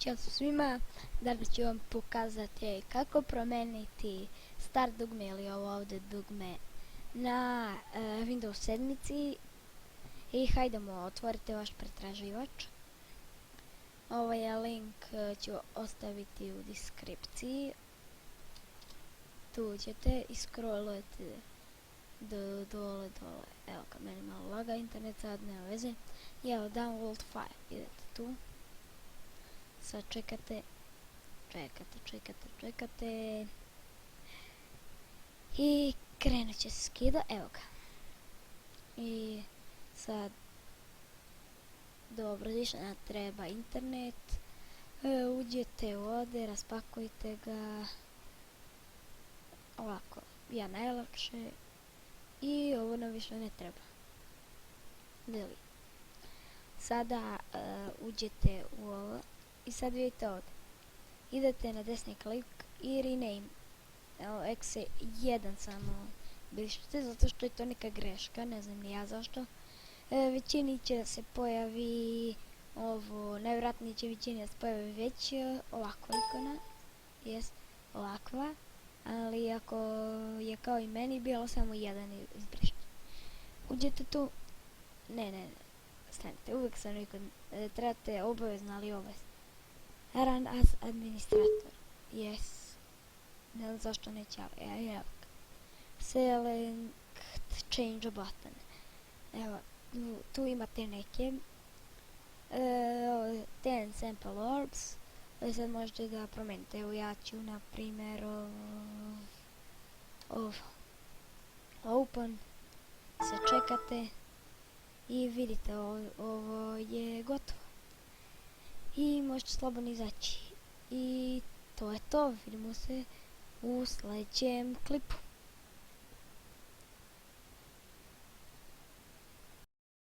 Ćao svima, danas ću vam pokazati kako promeniti start dugme ili ovo ovdje dugme na Windows 7 i hajdemo, otvorite vaš pretraživač. Ovaj link ću ostaviti u deskripciji. Tu ćete i scrollujete dole. Evo, kad meni malo laga internet, sad nema veze. Evo, download file, idete tu. Sad čekate i krenut će se skida, evo ga. I sad dobro, više nam treba internet. Uđete ovdje, raspakujte ga ovako, ja najlakše, i ovo nam više ne treba. Delete. Sada uđete u ovo i sad vidite ovdje, idete na desni klik i rename. Evo, exe1 samo brišite, zato što je to neka greška, ne znam ni ja zašto. Većini će da se pojavi ovo, najvjerojatnije će većini da se pojavi već ovakva ikona, jest ovakva, ali ako je kao i meni bilo samo jedan izbrišite. Uđete tu, ne, stanite, uvijek sam rekao, trebate obavezno, ali obavezno. Run as administrator, yes, ne znam zašto neće, ali evo. Select change button, evo, tu imate neke 10 sample orbs, sad možete da promijenite. Evo, ja ću na primjer open, sad čekate i vidite, ovo je gotovo i možete slobodno izaći. I to je to, vidimo se u sljedećem klipu.